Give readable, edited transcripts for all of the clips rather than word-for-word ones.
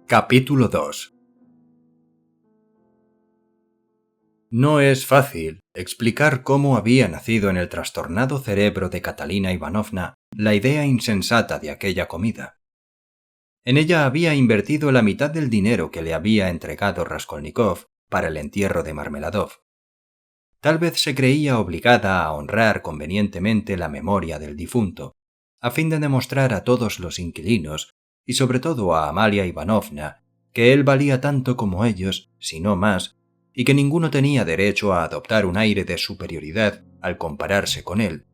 Capítulo 2. No es fácil explicar cómo había nacido en el trastornado cerebro de Catalina Ivanovna la idea insensata de aquella comida. En ella había invertido la mitad del dinero que le había entregado Raskolnikov para el entierro de Marmeladov. Tal vez se creía obligada a honrar convenientemente la memoria del difunto, a fin de demostrar a todos los inquilinos, y sobre todo a Amalia Ivanovna, que él valía tanto como ellos, si no más, y que ninguno tenía derecho a adoptar un aire de superioridad al compararse con él.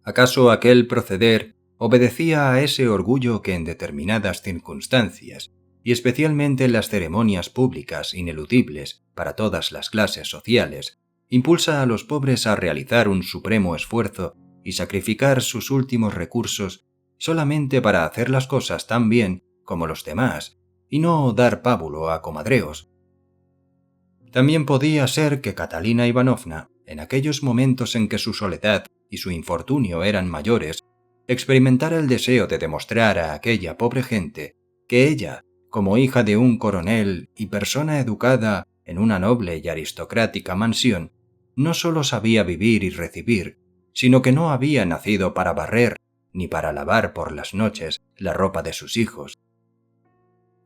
¿Acaso aquel proceder obedecía a ese orgullo que en determinadas circunstancias, y especialmente en las ceremonias públicas ineludibles para todas las clases sociales, impulsa a los pobres a realizar un supremo esfuerzo y sacrificar sus últimos recursos solamente para hacer las cosas tan bien como los demás y no dar pábulo a comadreos? También podía ser que Catalina Ivanovna, en aquellos momentos en que su soledad y su infortunio eran mayores, experimentara el deseo de demostrar a aquella pobre gente que ella, como hija de un coronel y persona educada en una noble y aristocrática mansión, no solo sabía vivir y recibir, sino que no había nacido para barrer ni para lavar por las noches la ropa de sus hijos.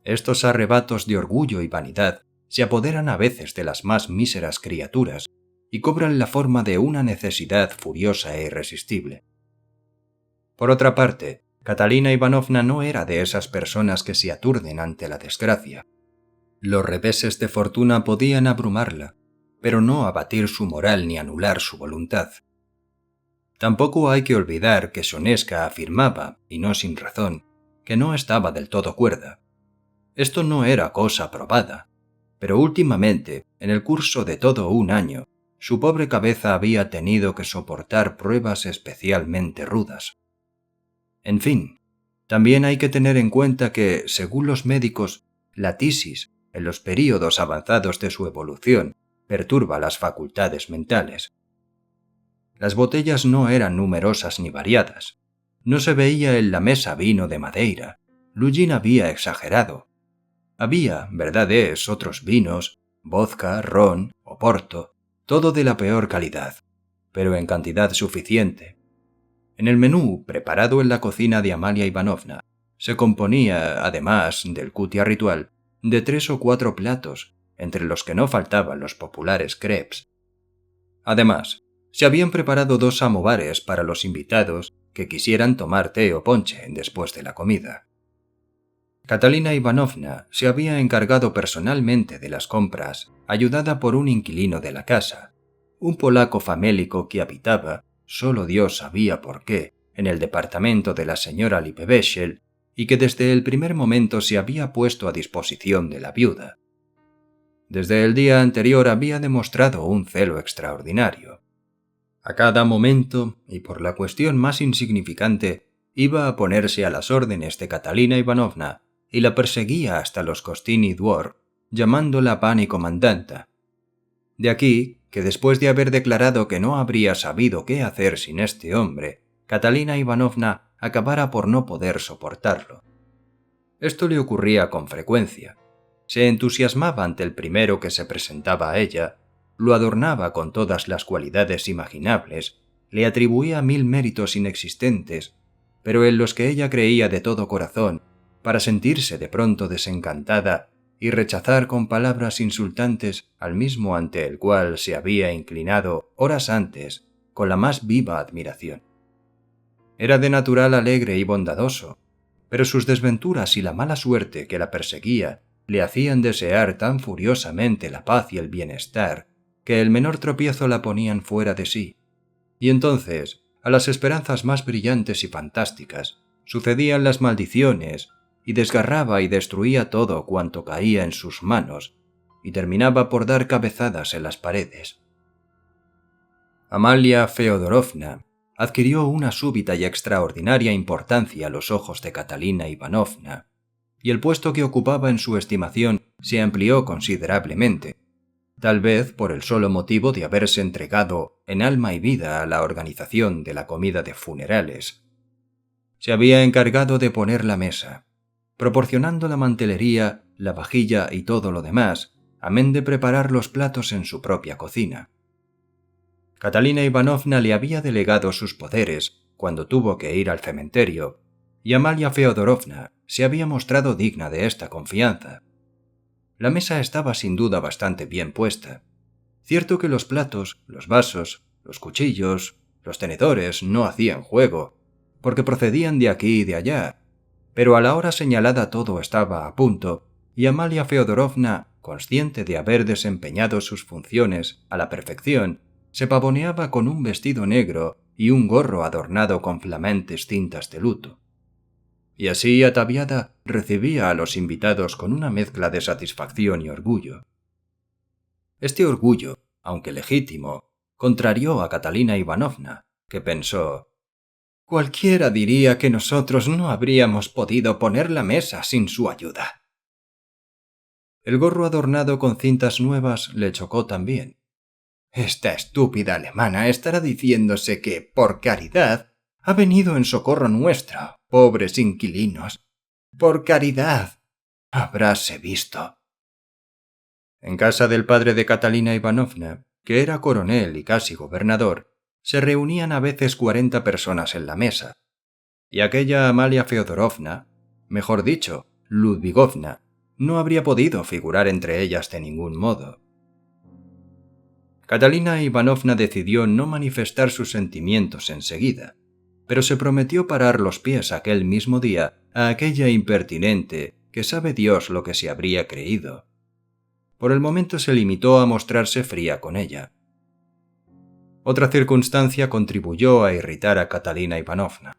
Estos arrebatos de orgullo y vanidad se apoderan a veces de las más míseras criaturas y cobran la forma de una necesidad furiosa e irresistible. Por otra parte, Catalina Ivanovna no era de esas personas que se aturden ante la desgracia. Los reveses de fortuna podían abrumarla, pero no abatir su moral ni anular su voluntad. Tampoco hay que olvidar que Soneska afirmaba, y no sin razón, que no estaba del todo cuerda. Esto no era cosa probada, pero últimamente, en el curso de todo un año, su pobre cabeza había tenido que soportar pruebas especialmente rudas. En fin, también hay que tener en cuenta que, según los médicos, la tisis, en los períodos avanzados de su evolución, perturba las facultades mentales. Las botellas no eran numerosas ni variadas. No se veía en la mesa vino de Madeira. Lujin había exagerado. Había, verdad es, otros vinos, vodka, ron, oporto, todo de la peor calidad, pero en cantidad suficiente. En el menú, preparado en la cocina de Amalia Ivanovna, se componía, además del cutia ritual, de 3 o 4 platos, entre los que no faltaban los populares crepes. Además, se habían preparado 2 samovares para los invitados que quisieran tomar té o ponche después de la comida. Catalina Ivanovna se había encargado personalmente de las compras, ayudada por un inquilino de la casa, un polaco famélico que habitaba, solo Dios sabía por qué, en el departamento de la señora Lippevechel, y que desde el primer momento se había puesto a disposición de la viuda. Desde el día anterior había demostrado un celo extraordinario. A cada momento, y por la cuestión más insignificante, iba a ponerse a las órdenes de Catalina Ivanovna y la perseguía hasta los Costini Dvor, llamándola pan y comandanta. De aquí que después de haber declarado que no habría sabido qué hacer sin este hombre, Catalina Ivanovna acabara por no poder soportarlo. Esto le ocurría con frecuencia. Se entusiasmaba ante el primero que se presentaba a ella, lo adornaba con todas las cualidades imaginables, le atribuía 1000 méritos inexistentes, pero en los que ella creía de todo corazón, para sentirse de pronto desencantada y rechazar con palabras insultantes al mismo ante el cual se había inclinado horas antes con la más viva admiración. Era de natural alegre y bondadoso, pero sus desventuras y la mala suerte que la perseguía le hacían desear tan furiosamente la paz y el bienestar que el menor tropiezo la ponían fuera de sí. Y entonces, a las esperanzas más brillantes y fantásticas, sucedían las maldiciones, y desgarraba y destruía todo cuanto caía en sus manos, y terminaba por dar cabezadas en las paredes. Amalia Feodorovna adquirió una súbita y extraordinaria importancia a los ojos de Catalina Ivanovna, y el puesto que ocupaba en su estimación se amplió considerablemente, tal vez por el solo motivo de haberse entregado en alma y vida a la organización de la comida de funerales. Se había encargado de poner la mesa. proporcionando la mantelería, la vajilla y todo lo demás, amén de preparar los platos en su propia cocina. Catalina Ivanovna le había delegado sus poderes cuando tuvo que ir al cementerio, y Amalia Feodorovna se había mostrado digna de esta confianza. La mesa estaba sin duda bastante bien puesta. Cierto que los platos, los vasos, los cuchillos, los tenedores no hacían juego, porque procedían de aquí y de allá, pero a la hora señalada todo estaba a punto, y Amalia Feodorovna, consciente de haber desempeñado sus funciones a la perfección, se pavoneaba con un vestido negro y un gorro adornado con flamantes cintas de luto. Y así ataviada recibía a los invitados con una mezcla de satisfacción y orgullo. Este orgullo, aunque legítimo, contrarió a Catalina Ivanovna, que pensó: «Cualquiera diría que nosotros no habríamos podido poner la mesa sin su ayuda». El gorro adornado con cintas nuevas le chocó también. «Esta estúpida alemana estará diciéndose que, por caridad, ha venido en socorro nuestro, pobres inquilinos. Por caridad. Habráse visto». En casa del padre de Catalina Ivanovna, que era coronel y casi gobernador, se reunían a veces 40 personas en la mesa, y aquella Amalia Feodorovna, mejor dicho, Ludvigovna, no habría podido figurar entre ellas de ningún modo. Catalina Ivanovna decidió no manifestar sus sentimientos enseguida, pero se prometió parar los pies aquel mismo día a aquella impertinente que sabe Dios lo que se habría creído. Por el momento se limitó a mostrarse fría con ella. Otra circunstancia contribuyó a irritar a Catalina Ivanovna.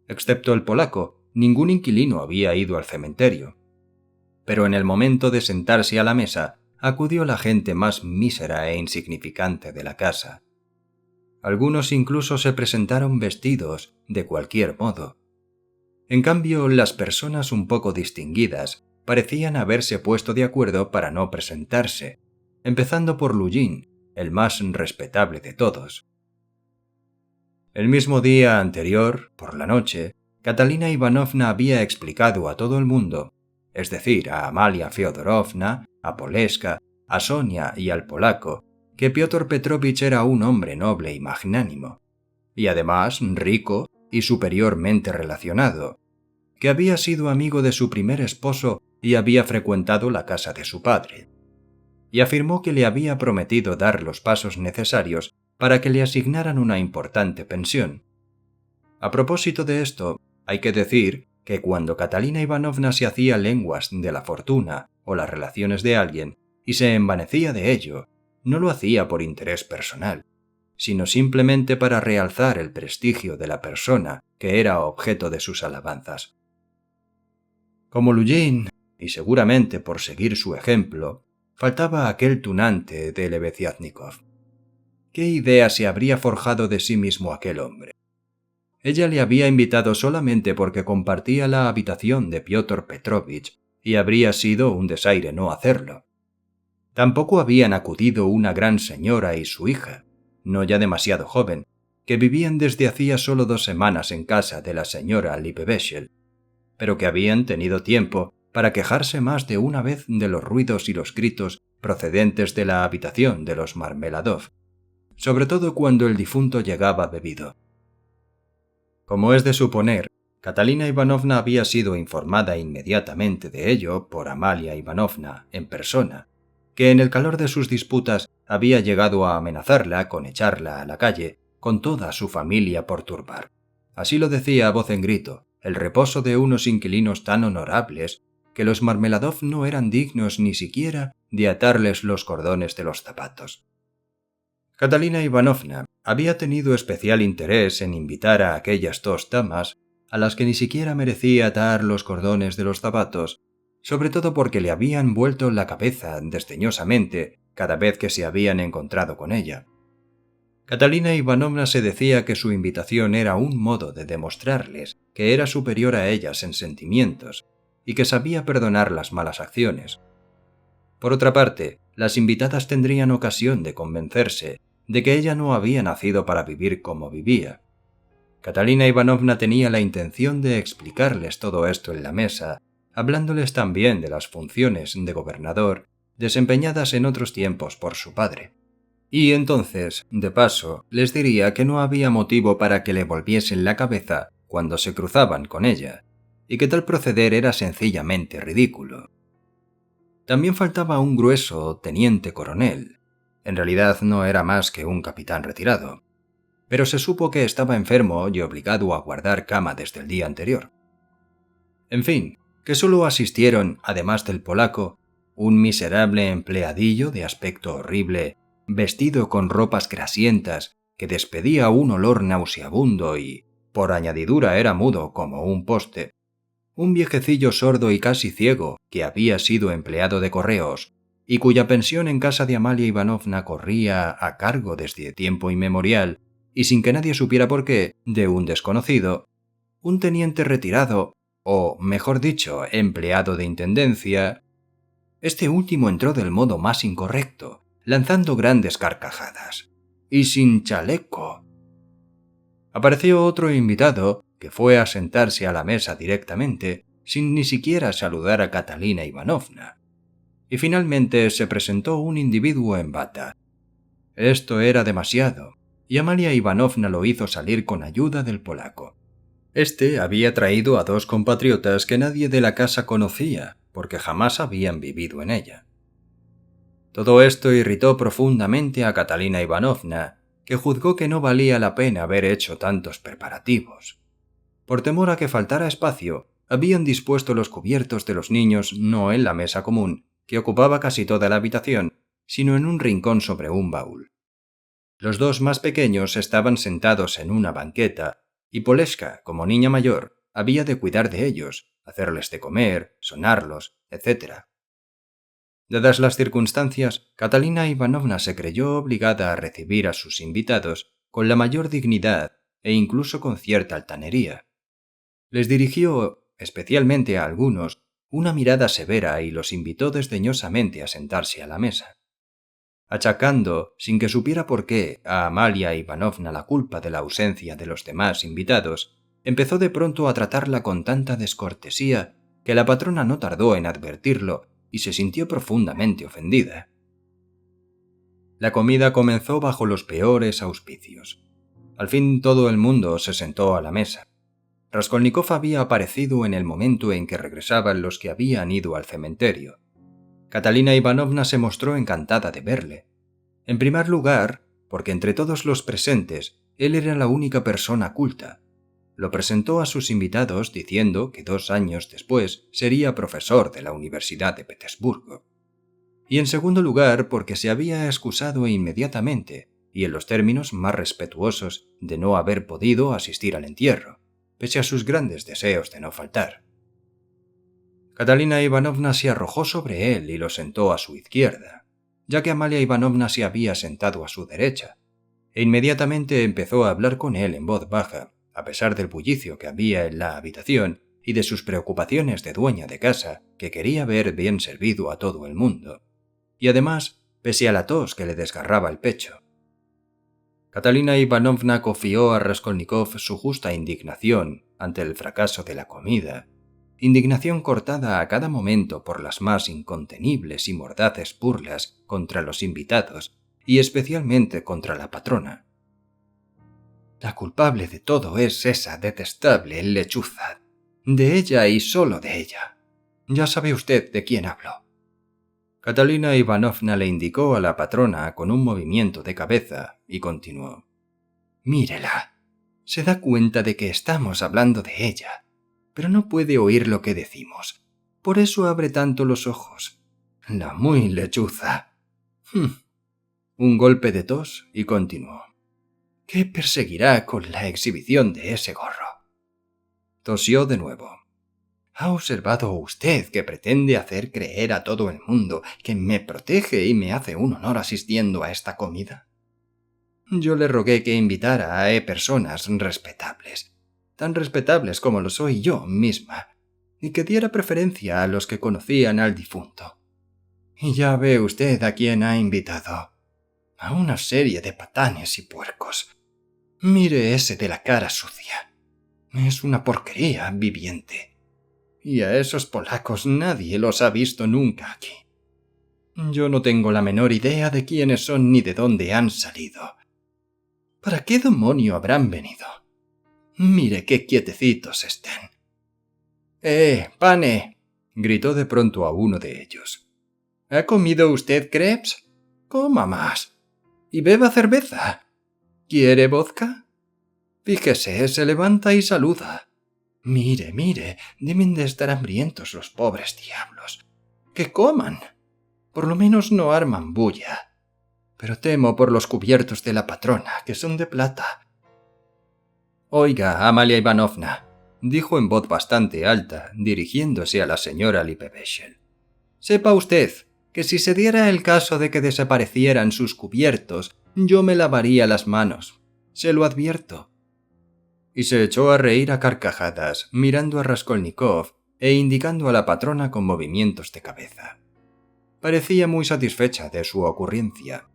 Excepto el polaco, ningún inquilino había ido al cementerio. Pero en el momento de sentarse a la mesa, acudió la gente más mísera e insignificante de la casa. Algunos incluso se presentaron vestidos de cualquier modo. En cambio, las personas un poco distinguidas parecían haberse puesto de acuerdo para no presentarse, empezando por Lujin, el más respetable de todos. El mismo día anterior, por la noche, Catalina Ivanovna había explicado a todo el mundo, es decir, a Amalia Feodorovna, a Poleska, a Sonia y al polaco, que Piotr Petrovich era un hombre noble y magnánimo, y además rico y superiormente relacionado, que había sido amigo de su primer esposo y había frecuentado la casa de su padre, y afirmó que le había prometido dar los pasos necesarios para que le asignaran una importante pensión. A propósito de esto, hay que decir que cuando Catalina Ivanovna se hacía lenguas de la fortuna o las relaciones de alguien y se envanecía de ello, no lo hacía por interés personal, sino simplemente para realzar el prestigio de la persona que era objeto de sus alabanzas. Como Lujin, y seguramente por seguir su ejemplo, faltaba aquel tunante de Lebeziatnikov. ¿Qué idea se habría forjado de sí mismo aquel hombre? Ella le había invitado solamente porque compartía la habitación de Piotr Petrovich y habría sido un desaire no hacerlo. Tampoco habían acudido una gran señora y su hija, no ya demasiado joven, que vivían desde hacía solo 2 semanas en casa de la señora Lippevechel, pero que habían tenido tiempo para quejarse más de una vez de los ruidos y los gritos procedentes de la habitación de los Marmeladov, sobre todo cuando el difunto llegaba bebido. Como es de suponer, Catalina Ivanovna había sido informada inmediatamente de ello por Amalia Ivanovna en persona, que en el calor de sus disputas había llegado a amenazarla con echarla a la calle con toda su familia por turbar. Así lo decía a voz en grito, el reposo de unos inquilinos tan honorables que los Marmeladov no eran dignos ni siquiera de atarles los cordones de los zapatos. Catalina Ivanovna había tenido especial interés en invitar a aquellas 2 damas, a las que ni siquiera merecía atar los cordones de los zapatos, sobre todo porque le habían vuelto la cabeza desdeñosamente cada vez que se habían encontrado con ella. Catalina Ivanovna se decía que su invitación era un modo de demostrarles que era superior a ellas en sentimientos y que sabía perdonar las malas acciones. Por otra parte, las invitadas tendrían ocasión de convencerse de que ella no había nacido para vivir como vivía. Catalina Ivanovna tenía la intención de explicarles todo esto en la mesa hablándoles también de las funciones de gobernador desempeñadas en otros tiempos por su padre. Y entonces, de paso, les diría que no había motivo para que le volviesen la cabeza cuando se cruzaban con ella, y que tal proceder era sencillamente ridículo. También faltaba un grueso teniente coronel. En realidad no era más que un capitán retirado, pero se supo que estaba enfermo y obligado a guardar cama desde el día anterior. En fin, que solo asistieron, además del polaco, un miserable empleadillo de aspecto horrible, vestido con ropas grasientas, que despedía un olor nauseabundo y, por añadidura, era mudo como un poste, un viejecillo sordo y casi ciego que había sido empleado de correos y cuya pensión en casa de Amalia Ivanovna corría a cargo desde tiempo inmemorial y sin que nadie supiera por qué, de un desconocido, un teniente retirado, o, mejor dicho, empleado de intendencia. Este último entró del modo más incorrecto, lanzando grandes carcajadas. ¡Y sin chaleco! Apareció otro invitado, que fue a sentarse a la mesa directamente, sin ni siquiera saludar a Catalina Ivanovna. Y finalmente se presentó un individuo en bata. Esto era demasiado, y Amalia Ivanovna lo hizo salir con ayuda del polaco. Este había traído a dos compatriotas que nadie de la casa conocía, porque jamás habían vivido en ella. Todo esto irritó profundamente a Catalina Ivanovna, que juzgó que no valía la pena haber hecho tantos preparativos. Por temor a que faltara espacio, habían dispuesto los cubiertos de los niños no en la mesa común, que ocupaba casi toda la habitación, sino en un rincón sobre un baúl. Los dos más pequeños estaban sentados en una banqueta, y Poleska, como niña mayor, había de cuidar de ellos, hacerles de comer, sonarlos, etc. Dadas las circunstancias, Catalina Ivanovna se creyó obligada a recibir a sus invitados con la mayor dignidad e incluso con cierta altanería. Les dirigió, especialmente a algunos, una mirada severa y los invitó desdeñosamente a sentarse a la mesa. Achacando, sin que supiera por qué, a Amalia Ivanovna la culpa de la ausencia de los demás invitados, empezó de pronto a tratarla con tanta descortesía que la patrona no tardó en advertirlo y se sintió profundamente ofendida. La comida comenzó bajo los peores auspicios. Al fin todo el mundo se sentó a la mesa. Raskolnikov había aparecido en el momento en que regresaban los que habían ido al cementerio. Catalina Ivanovna se mostró encantada de verle. En primer lugar, porque entre todos los presentes él era la única persona culta. Lo presentó a sus invitados diciendo que 2 años después sería profesor de la Universidad de Petersburgo. Y en segundo lugar, porque se había excusado inmediatamente, y en los términos más respetuosos, de no haber podido asistir al entierro, pese a sus grandes deseos de no faltar. Catalina Ivanovna se arrojó sobre él y lo sentó a su izquierda, ya que Amalia Ivanovna se había sentado a su derecha, e inmediatamente empezó a hablar con él en voz baja, a pesar del bullicio que había en la habitación y de sus preocupaciones de dueña de casa, que quería ver bien servido a todo el mundo, y además, pese a la tos que le desgarraba el pecho. Catalina Ivanovna confió a Raskolnikov su justa indignación ante el fracaso de la comida, indignación cortada a cada momento por las más incontenibles y mordaces burlas contra los invitados y especialmente contra la patrona. La culpable de todo es esa detestable lechuza. De ella y solo de ella. Ya sabe usted de quién hablo. Catalina Ivanovna le indicó a la patrona con un movimiento de cabeza y continuó. Mírela. Se da cuenta de que estamos hablando de ella, pero no puede oír lo que decimos. Por eso abre tanto los ojos. La muy lechuza. Un golpe de tos y continuó. ¿Qué perseguirá con la exhibición de ese gorro? Tosió de nuevo. ¿Ha observado usted que pretende hacer creer a todo el mundo que me protege y me hace un honor asistiendo a esta comida? Yo le rogué que invitara a personas respetables, tan respetables como lo soy yo misma, y que diera preferencia a los que conocían al difunto. Y ya ve usted a quién ha invitado. A una serie de patanes y puercos. Mire ese de la cara sucia. Es una porquería viviente. y a esos polacos nadie los ha visto nunca aquí. Yo no tengo la menor idea de quiénes son ni de dónde han salido. ¿Para qué demonio habrán venido? Mire qué quietecitos estén. Pane! Gritó de pronto a uno de ellos. ¿Ha comido usted crepes? Coma más. Y beba cerveza. ¿Quiere vodka? Fíjese, se levanta y saluda. Mire, deben de estar hambrientos los pobres diablos. ¡Que coman! Por lo menos no arman bulla. Pero temo por los cubiertos de la patrona, que son de plata. Oiga, Amalia Ivanovna, dijo en voz bastante alta, dirigiéndose a la señora Lippevechel. Sepa usted que si se diera el caso de que desaparecieran sus cubiertos, yo me lavaría las manos. Se lo advierto. Y se echó a reír a carcajadas, mirando a Raskolnikov e indicando a la patrona con movimientos de cabeza. Parecía muy satisfecha de su ocurrencia.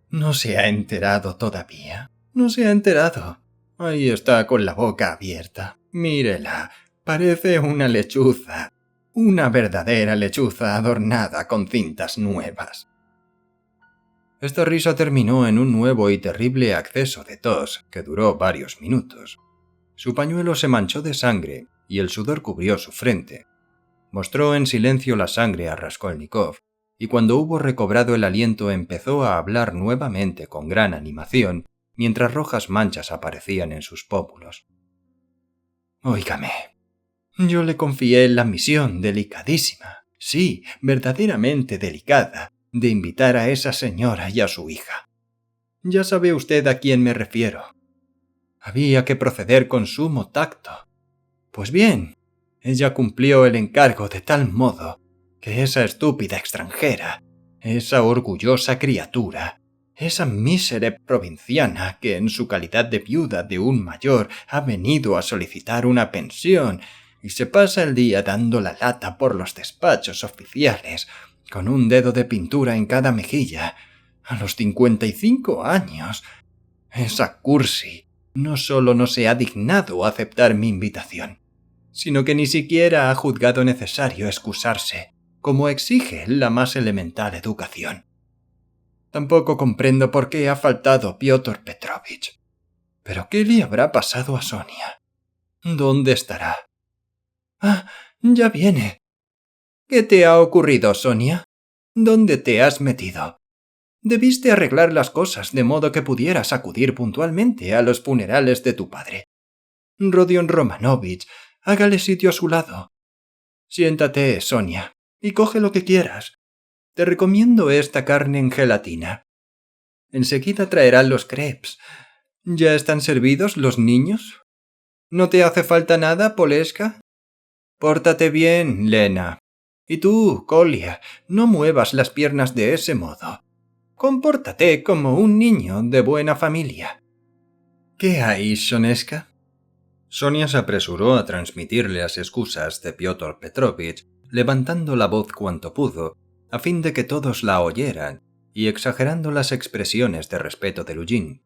¿No se ha enterado todavía? ¿No se ha enterado? Ahí está con la boca abierta. Mírela, parece una lechuza. Una verdadera lechuza adornada con cintas nuevas. Esta risa terminó en un nuevo y terrible acceso de tos que duró varios minutos. Su pañuelo se manchó de sangre y el sudor cubrió su frente. Mostró en silencio la sangre a Raskolnikov y cuando hubo recobrado el aliento empezó a hablar nuevamente con gran animación mientras rojas manchas aparecían en sus pómulos. Óigame, yo le confié la misión delicadísima, sí, verdaderamente delicada, de invitar a esa señora y a su hija. Ya sabe usted a quién me refiero. Había que proceder con sumo tacto. Pues bien, ella cumplió el encargo de tal modo que esa estúpida extranjera, esa orgullosa criatura, esa mísera provinciana que en su calidad de viuda de un mayor ha venido a solicitar una pensión y se pasa el día dando la lata por los despachos oficiales, con un dedo de pintura en cada mejilla, a los 55 años. Esa cursi no solo no se ha dignado aceptar mi invitación, sino que ni siquiera ha juzgado necesario excusarse, como exige la más elemental educación. Tampoco comprendo por qué ha faltado Piotr Petrovich. ¿Pero qué le habrá pasado a Sonia? ¿Dónde estará? ¡Ah, ya viene! ¿Qué te ha ocurrido, Sonia? ¿Dónde te has metido? Debiste arreglar las cosas de modo que pudieras acudir puntualmente a los funerales de tu padre. Rodion Romanovich, hágale sitio a su lado. Siéntate, Sonia, y coge lo que quieras. Te recomiendo esta carne en gelatina. Enseguida traerán los crepes. ¿Ya están servidos los niños? ¿No te hace falta nada, Poleska? Pórtate bien, Lena. Y tú, Kolya, no muevas las piernas de ese modo. Compórtate como un niño de buena familia. ¿Qué hay, Soneska? Sonia se apresuró a transmitirle las excusas de Piotr Petrovich, levantando la voz cuanto pudo, a fin de que todos la oyeran, y exagerando las expresiones de respeto de Lujin.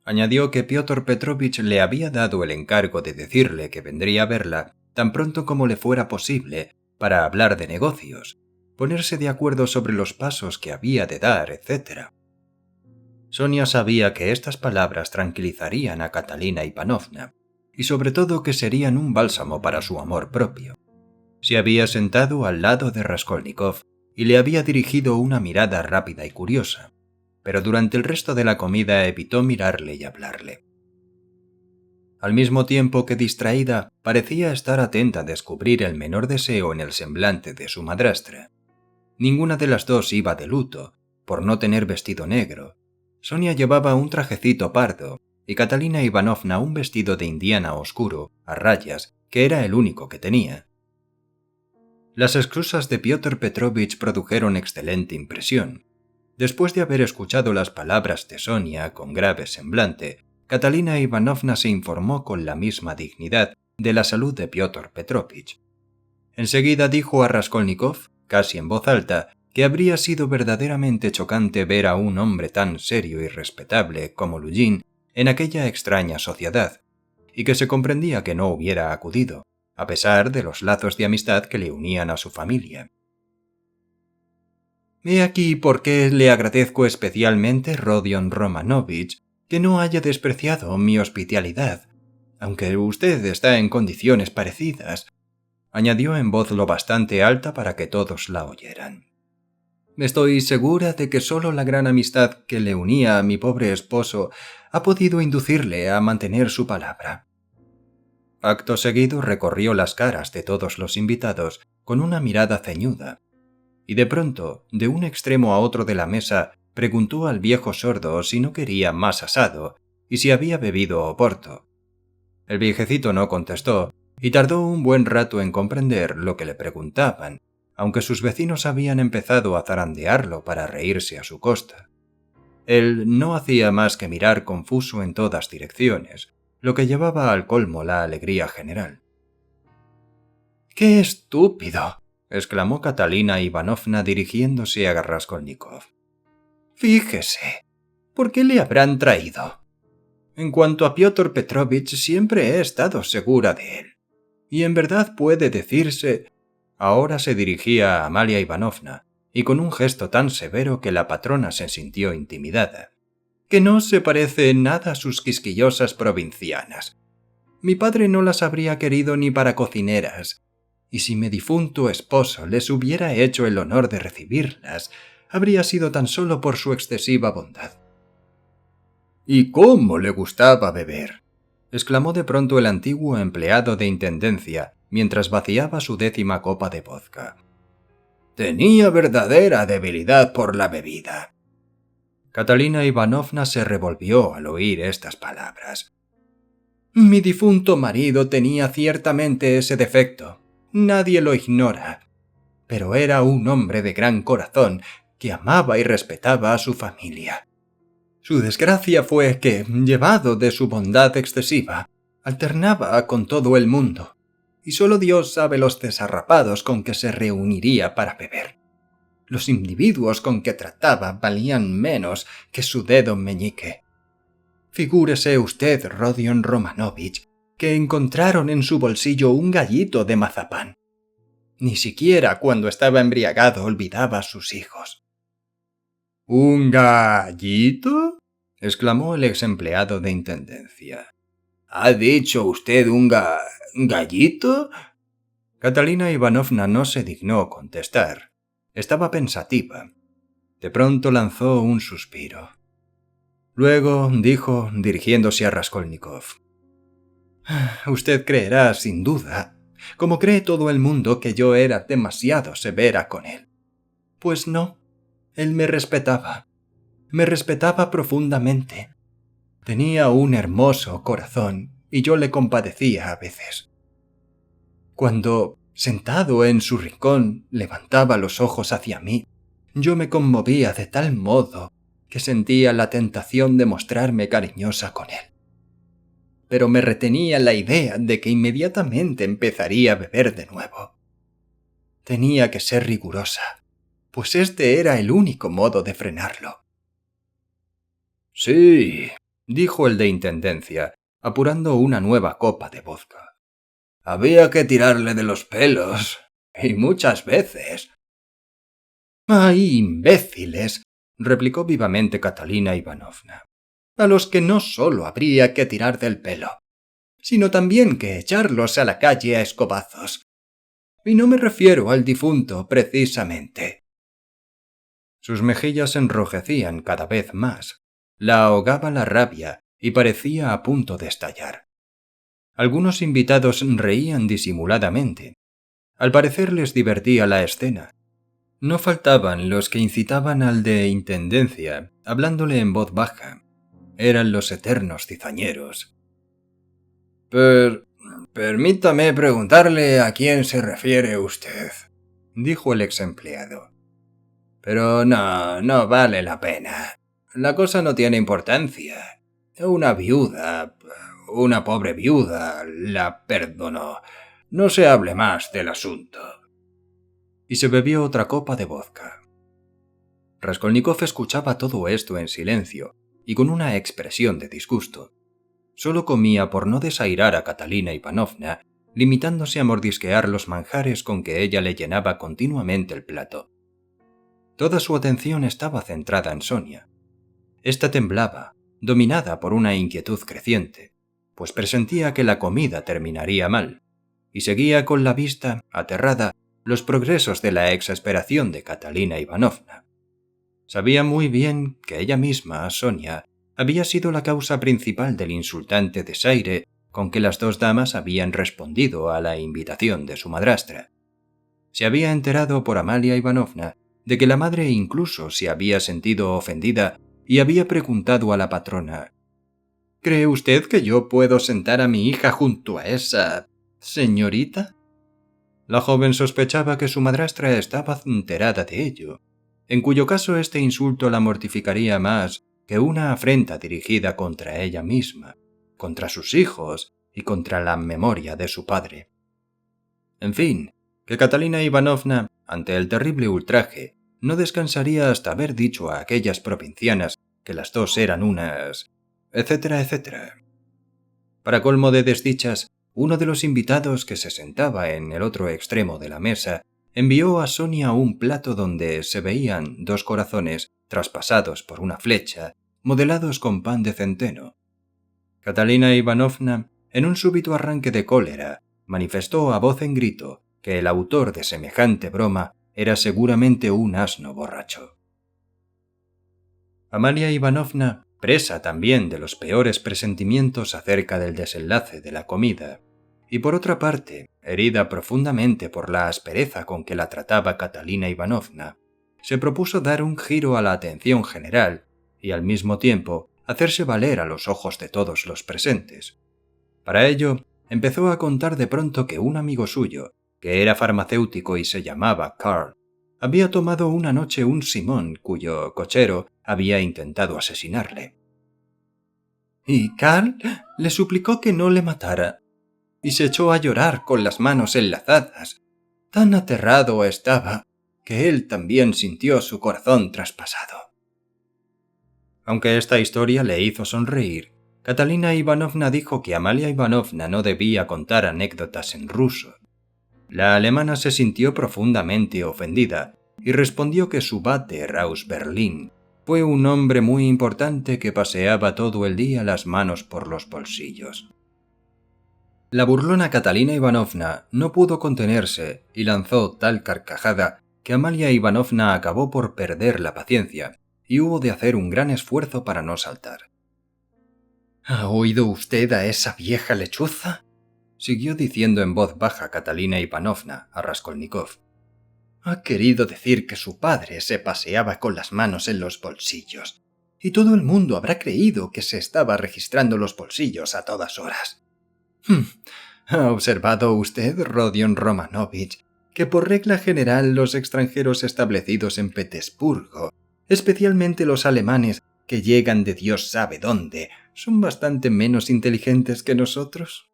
Añadió que Piotr Petrovich le había dado el encargo de decirle que vendría a verla tan pronto como le fuera posible para hablar de negocios, ponerse de acuerdo sobre los pasos que había de dar, etc. Sonia sabía que estas palabras tranquilizarían a Catalina Ivanovna, y sobre todo que serían un bálsamo para su amor propio. Se había sentado al lado de Raskolnikov y le había dirigido una mirada rápida y curiosa, pero durante el resto de la comida evitó mirarle y hablarle. Al mismo tiempo que distraída, parecía estar atenta a descubrir el menor deseo en el semblante de su madrastra. Ninguna de las dos iba de luto, por no tener vestido negro. Sonia llevaba un trajecito pardo y Catalina Ivanovna un vestido de indiana oscuro, a rayas, que era el único que tenía. Las excusas de Piotr Petrovich produjeron excelente impresión. Después de haber escuchado las palabras de Sonia con grave semblante, Catalina Ivanovna se informó con la misma dignidad de la salud de Piotr Petrovich. Enseguida dijo a Raskolnikov, casi en voz alta, que habría sido verdaderamente chocante ver a un hombre tan serio y respetable como Lujin en aquella extraña sociedad, y que se comprendía que no hubiera acudido, a pesar de los lazos de amistad que le unían a su familia. He aquí por qué le agradezco especialmente, Rodion Romanovich, que no haya despreciado mi hospitalidad, aunque usted está en condiciones parecidas, añadió en voz lo bastante alta para que todos la oyeran. Estoy segura de que solo la gran amistad que le unía a mi pobre esposo ha podido inducirle a mantener su palabra. Acto seguido recorrió las caras de todos los invitados con una mirada ceñuda, y de pronto, de un extremo a otro de la mesa, preguntó al viejo sordo si no quería más asado y si había bebido oporto. El viejecito no contestó y tardó un buen rato en comprender lo que le preguntaban, aunque sus vecinos habían empezado a zarandearlo para reírse a su costa. Él no hacía más que mirar confuso en todas direcciones, lo que llevaba al colmo la alegría general. ¡Qué estúpido!, exclamó Catalina Ivanovna dirigiéndose a Raskolnikov. Fíjese, ¿por qué le habrán traído? En cuanto a Piotr Petrovich, siempre he estado segura de él. Y en verdad puede decirse... Ahora se dirigía a Amalia Ivanovna, y con un gesto tan severo que la patrona se sintió intimidada, que no se parece en nada a sus quisquillosas provincianas. Mi padre no las habría querido ni para cocineras, y si mi difunto esposo les hubiera hecho el honor de recibirlas, habría sido tan solo por su excesiva bondad. «¿Y cómo le gustaba beber?», exclamó de pronto el antiguo empleado de intendencia, mientras vaciaba su 10ª copa de vodka. «Tenía verdadera debilidad por la bebida». Catalina Ivanovna se revolvió al oír estas palabras. «Mi difunto marido tenía ciertamente ese defecto, nadie lo ignora, pero era un hombre de gran corazón que amaba y respetaba a su familia. Su desgracia fue que, llevado de su bondad excesiva, alternaba con todo el mundo, y solo Dios sabe los desarrapados con que se reuniría para beber. Los individuos con que trataba valían menos que su dedo meñique. Figúrese usted, Rodion Romanovich, que encontraron en su bolsillo un gallito de mazapán. Ni siquiera cuando estaba embriagado olvidaba a sus hijos». «¿Un gallito?», exclamó el ex empleado de intendencia. «¿Ha dicho usted un gallito?». Catalina Ivanovna no se dignó contestar. Estaba pensativa. De pronto lanzó un suspiro. Luego dijo, dirigiéndose a Raskolnikov: «Usted creerá, sin duda, como cree todo el mundo, que yo era demasiado severa con él. Pues no, él me respetaba profundamente. Tenía un hermoso corazón y yo le compadecía a veces. Cuando, sentado en su rincón, levantaba los ojos hacia mí, yo me conmovía de tal modo que sentía la tentación de mostrarme cariñosa con él. Pero me retenía la idea de que inmediatamente empezaría a beber de nuevo. Tenía que ser rigurosa, pues este era el único modo de frenarlo». «Sí», dijo el de intendencia, apurando una nueva copa de vodka. «Había que tirarle de los pelos, y muchas veces». «¡Ay, imbéciles!», replicó vivamente Catalina Ivanovna, «a los que no solo habría que tirar del pelo, sino también que echarlos a la calle a escobazos. Y no me refiero al difunto, precisamente». Sus mejillas se enrojecían cada vez más, la ahogaba la rabia y parecía a punto de estallar. Algunos invitados reían disimuladamente. Al parecer les divertía la escena. No faltaban los que incitaban al de intendencia, hablándole en voz baja. Eran los eternos cizañeros. Permítame preguntarle a quién se refiere usted», dijo el ex empleado. «Pero no vale la pena. La cosa no tiene importancia. Una viuda, una pobre viuda, la perdonó. No se hable más del asunto». Y se bebió otra copa de vodka. Raskolnikov escuchaba todo esto en silencio y con una expresión de disgusto. Solo comía por no desairar a Catalina Ivanovna limitándose a mordisquear los manjares con que ella le llenaba continuamente el plato. Toda su atención estaba centrada en Sonia. Esta temblaba, dominada por una inquietud creciente, pues presentía que la comida terminaría mal, y seguía con la vista, aterrada, los progresos de la exasperación de Catalina Ivanovna. Sabía muy bien que ella misma, Sonia, había sido la causa principal del insultante desaire con que las dos damas habían respondido a la invitación de su madrastra. Se había enterado por Amalia Ivanovna de que la madre incluso se había sentido ofendida y había preguntado a la patrona: «¿Cree usted que yo puedo sentar a mi hija junto a esa señorita?» La joven sospechaba que su madrastra estaba enterada de ello, en cuyo caso este insulto la mortificaría más que una afrenta dirigida contra ella misma, contra sus hijos y contra la memoria de su padre. En fin, que Catalina Ivanovna, ante el terrible ultraje, no descansaría hasta haber dicho a aquellas provincianas que las dos eran unas... etcétera, etcétera. Para colmo de desdichas, uno de los invitados que se sentaba en el otro extremo de la mesa envió a Sonia un plato donde se veían dos corazones traspasados por una flecha, modelados con pan de centeno. Catalina Ivanovna, en un súbito arranque de cólera, manifestó a voz en grito que el autor de semejante broma era seguramente un asno borracho. Amalia Ivanovna, presa también de los peores presentimientos acerca del desenlace de la comida, y por otra parte, herida profundamente por la aspereza con que la trataba Catalina Ivanovna, se propuso dar un giro a la atención general y al mismo tiempo hacerse valer a los ojos de todos los presentes. Para ello, empezó a contar de pronto que un amigo suyo, que era farmacéutico y se llamaba Karl, había tomado una noche un Simón cuyo cochero había intentado asesinarle. Y Karl le suplicó que no le matara, y se echó a llorar con las manos enlazadas. Tan aterrado estaba que él también sintió su corazón traspasado. Aunque esta historia le hizo sonreír, Catalina Ivanovna dijo que Amalia Ivanovna no debía contar anécdotas en ruso. La alemana se sintió profundamente ofendida y respondió que su váter aus Berlin fue un hombre muy importante que paseaba todo el día las manos por los bolsillos. La burlona Catalina Ivanovna no pudo contenerse y lanzó tal carcajada que Amalia Ivanovna acabó por perder la paciencia y hubo de hacer un gran esfuerzo para no saltar. «¿Ha oído usted a esa vieja lechuza?», siguió diciendo en voz baja Catalina Ivanovna a Raskolnikov. «Ha querido decir que su padre se paseaba con las manos en los bolsillos, y todo el mundo habrá creído que se estaba registrando los bolsillos a todas horas. ¿Ha observado usted, Rodion Romanovich, que por regla general los extranjeros establecidos en Petersburgo, especialmente los alemanes que llegan de Dios sabe dónde, son bastante menos inteligentes que nosotros?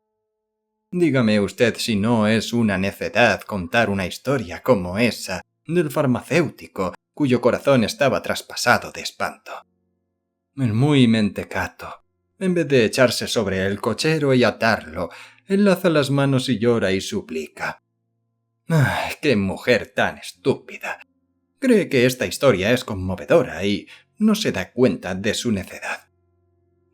Dígame usted si no es una necedad contar una historia como esa del farmacéutico cuyo corazón estaba traspasado de espanto. El muy mentecato, en vez de echarse sobre el cochero y atarlo, enlaza las manos y llora y suplica. ¡Ay, qué mujer tan estúpida! Cree que esta historia es conmovedora y no se da cuenta de su necedad.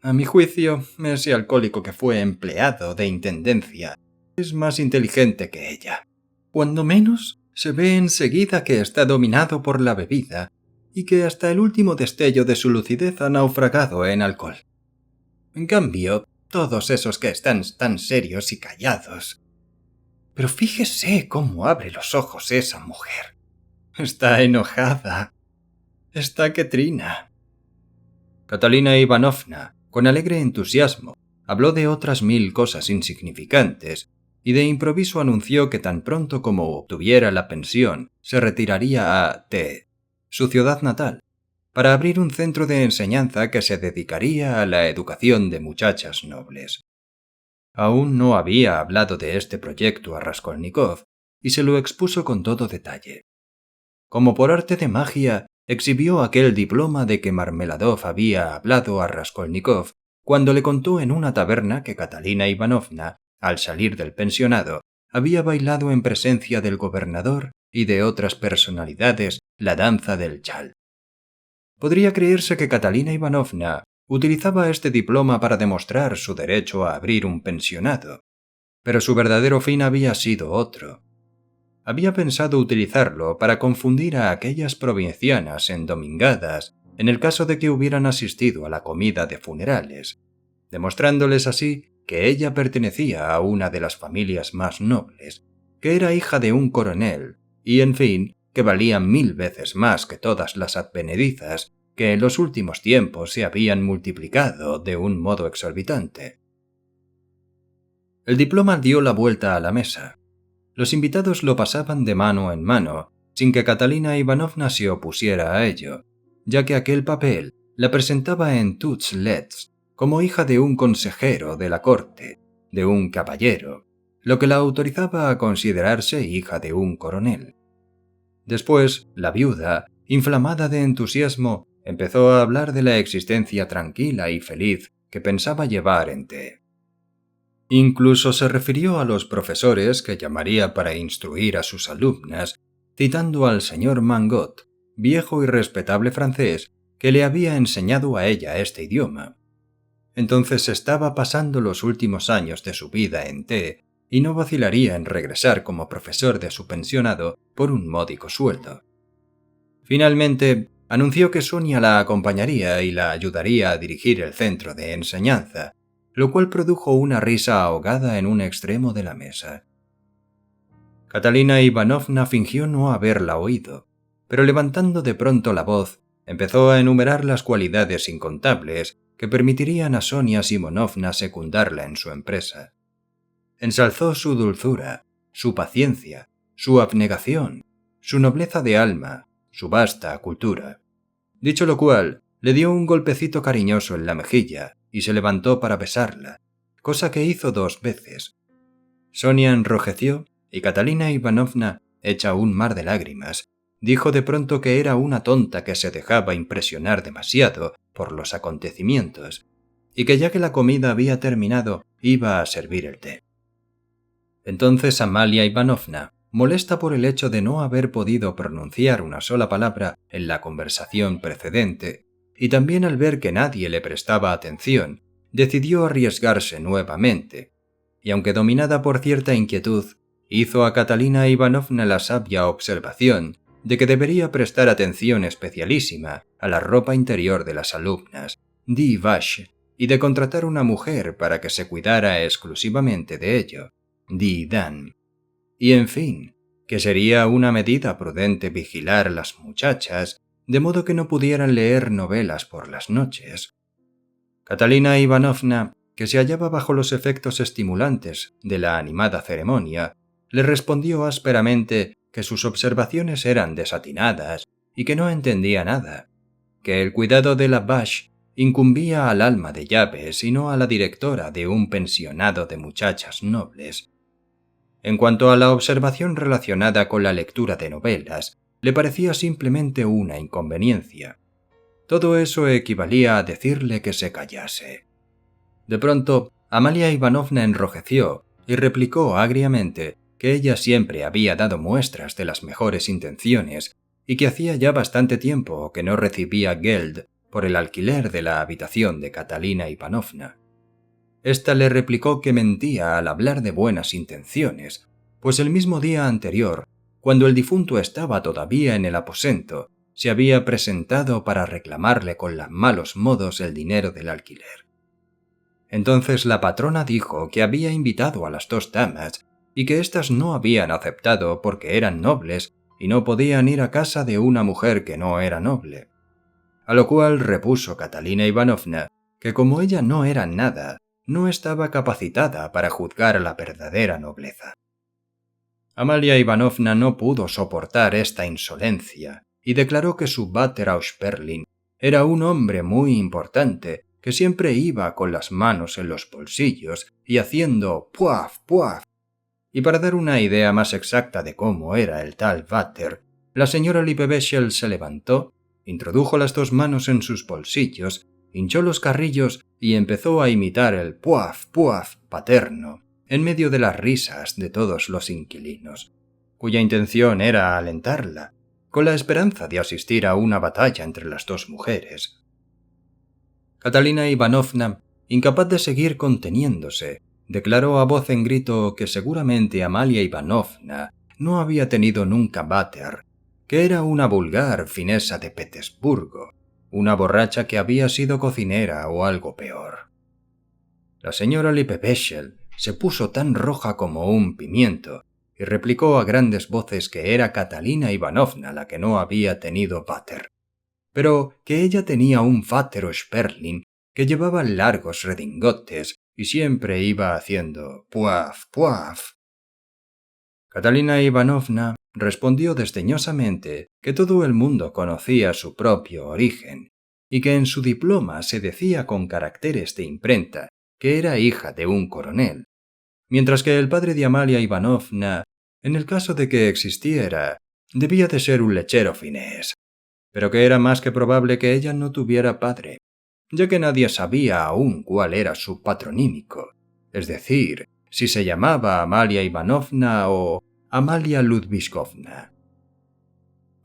A mi juicio, ese alcohólico que fue empleado de intendencia es más inteligente que ella. Cuando menos, se ve enseguida que está dominado por la bebida y que hasta el último destello de su lucidez ha naufragado en alcohol. En cambio, todos esos que están tan serios y callados. Pero fíjese cómo abre los ojos esa mujer. Está enojada. Está que trina. Catalina Ivanovna, con alegre entusiasmo, habló de otras 1000 cosas insignificantes y de improviso anunció que tan pronto como obtuviera la pensión se retiraría a T, su ciudad natal, para abrir un centro de enseñanza que se dedicaría a la educación de muchachas nobles. Aún no había hablado de este proyecto a Raskolnikov y se lo expuso con todo detalle. Como por arte de magia, exhibió aquel diploma de que Marmeladov había hablado a Raskolnikov cuando le contó en una taberna que Catalina Ivanovna al salir del pensionado, había bailado en presencia del gobernador y de otras personalidades la danza del chal. Podría creerse que Catalina Ivanovna utilizaba este diploma para demostrar su derecho a abrir un pensionado, pero su verdadero fin había sido otro. Había pensado utilizarlo para confundir a aquellas provincianas endomingadas en el caso de que hubieran asistido a la comida de funerales, demostrándoles así que ella pertenecía a una de las familias más nobles, que era hija de un coronel y, en fin, que valía 1000 veces más que todas las advenedizas que en los últimos tiempos se habían multiplicado de un modo exorbitante. El diploma dio la vuelta a la mesa. Los invitados lo pasaban de mano en mano, sin que Catalina Ivanovna se opusiera a ello, ya que aquel papel la presentaba en toutes lettres como hija de un consejero de la corte, de un caballero, lo que la autorizaba a considerarse hija de un coronel. Después, la viuda, inflamada de entusiasmo, empezó a hablar de la existencia tranquila y feliz que pensaba llevar en T. Incluso se refirió a los profesores que llamaría para instruir a sus alumnas, citando al señor Mangot, viejo y respetable francés que le había enseñado a ella este idioma. Entonces estaba pasando los últimos años de su vida en T y no vacilaría en regresar como profesor de su pensionado por un módico sueldo. Finalmente, anunció que Sonia la acompañaría y la ayudaría a dirigir el centro de enseñanza, lo cual produjo una risa ahogada en un extremo de la mesa. Catalina Ivanovna fingió no haberla oído, pero levantando de pronto la voz, empezó a enumerar las cualidades incontables que permitirían a Sonia Simonovna secundarla en su empresa. Ensalzó su dulzura, su paciencia, su abnegación, su nobleza de alma, su vasta cultura. Dicho lo cual, le dio un golpecito cariñoso en la mejilla y se levantó para besarla, cosa que hizo 2 veces. Sonia enrojeció y Catalina Ivanovna, hecha un mar de lágrimas, dijo de pronto que era una tonta que se dejaba impresionar demasiado por los acontecimientos y que ya que la comida había terminado iba a servir el té. Entonces Amalia Ivanovna, molesta por el hecho de no haber podido pronunciar una sola palabra en la conversación precedente, y también al ver que nadie le prestaba atención, decidió arriesgarse nuevamente, y aunque dominada por cierta inquietud, hizo a Catalina Ivanovna la sabia observación de que debería prestar atención especialísima a la ropa interior de las alumnas, dit vache, y de contratar una mujer para que se cuidara exclusivamente de ello, dit dame. Y en fin, que sería una medida prudente vigilar a las muchachas, de modo que no pudieran leer novelas por las noches. Catalina Ivanovna, que se hallaba bajo los efectos estimulantes de la animada ceremonia, le respondió ásperamente que sus observaciones eran desatinadas y que no entendía nada, que el cuidado de la vache incumbía al alma de llaves y no a la directora de un pensionado de muchachas nobles. En cuanto a la observación relacionada con la lectura de novelas, le parecía simplemente una inconveniencia. Todo eso equivalía a decirle que se callase. De pronto, Amalia Ivanovna enrojeció y replicó agriamente que ella siempre había dado muestras de las mejores intenciones y que hacía ya bastante tiempo que no recibía geld por el alquiler de la habitación de Catalina Ivanovna. Esta le replicó que mentía al hablar de buenas intenciones, pues el mismo día anterior, cuando el difunto estaba todavía en el aposento, se había presentado para reclamarle con los malos modos el dinero del alquiler. Entonces la patrona dijo que había invitado a las 2 damas y que éstas no habían aceptado porque eran nobles y no podían ir a casa de una mujer que no era noble. A lo cual repuso Catalina Ivanovna que como ella no era nada, no estaba capacitada para juzgar a la verdadera nobleza. Amalia Ivanovna no pudo soportar esta insolencia y declaró que su Vater aus Berlin era un hombre muy importante que siempre iba con las manos en los bolsillos y haciendo puaf, puaf. Y para dar una idea más exacta de cómo era el tal Vater, la señora Lippewechsel se levantó, introdujo las 2 manos en sus bolsillos, hinchó los carrillos y empezó a imitar el puaf, puaf paterno, en medio de las risas de todos los inquilinos, cuya intención era alentarla, con la esperanza de asistir a una batalla entre las dos mujeres. Catalina Ivanovna, incapaz de seguir conteniéndose, declaró a voz en grito que seguramente Amalia Ivanovna no había tenido nunca váter, que era una vulgar finesa de Petersburgo, una borracha que había sido cocinera o algo peor. La señora Lippewechsel se puso tan roja como un pimiento y replicó a grandes voces que era Catalina Ivanovna la que no había tenido váter, pero que ella tenía un váter Sperling que llevaba largos redingotes y siempre iba haciendo puaf, puaf. Catalina Ivanovna respondió desdeñosamente que todo el mundo conocía su propio origen y que en su diploma se decía con caracteres de imprenta que era hija de un coronel, mientras que el padre de Amalia Ivanovna, en el caso de que existiera, debía de ser un lechero finés, pero que era más que probable que ella no tuviera padre, ya que nadie sabía aún cuál era su patronímico, es decir, si se llamaba Amalia Ivanovna o Amalia Ludvíkovna.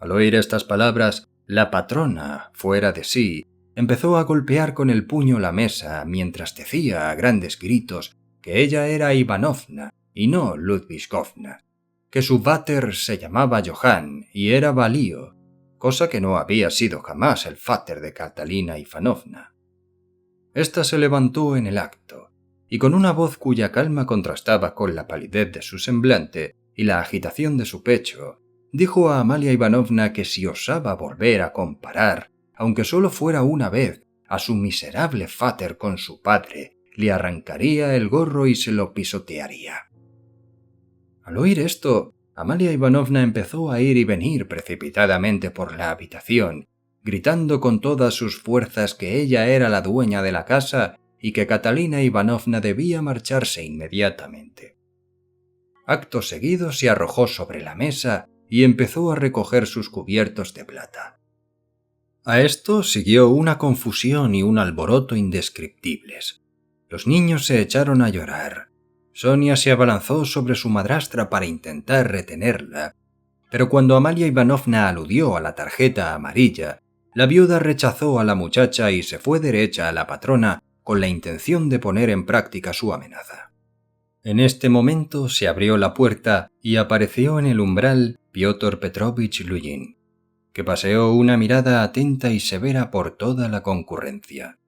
Al oír estas palabras, la patrona, fuera de sí, empezó a golpear con el puño la mesa mientras decía a grandes gritos que ella era Ivanovna y no Ludvíkovna, que su váter se llamaba Johann y era Valío, cosa que no había sido jamás el váter de Catalina Ivanovna. Esta se levantó en el acto, y con una voz cuya calma contrastaba con la palidez de su semblante y la agitación de su pecho, dijo a Amalia Ivanovna que si osaba volver a comparar, aunque solo fuera una vez, a su miserable váter con su padre, le arrancaría el gorro y se lo pisotearía. Al oír esto, Amalia Ivanovna empezó a ir y venir precipitadamente por la habitación, gritando con todas sus fuerzas que ella era la dueña de la casa y que Catalina Ivanovna debía marcharse inmediatamente. Acto seguido se arrojó sobre la mesa y empezó a recoger sus cubiertos de plata. A esto siguió una confusión y un alboroto indescriptibles. Los niños se echaron a llorar. Sonia se abalanzó sobre su madrastra para intentar retenerla, pero cuando Amalia Ivanovna aludió a la tarjeta amarilla, la viuda rechazó a la muchacha y se fue derecha a la patrona con la intención de poner en práctica su amenaza. En este momento se abrió la puerta y apareció en el umbral Piotr Petrovich Lujin, que paseó una mirada atenta y severa por toda la concurrencia.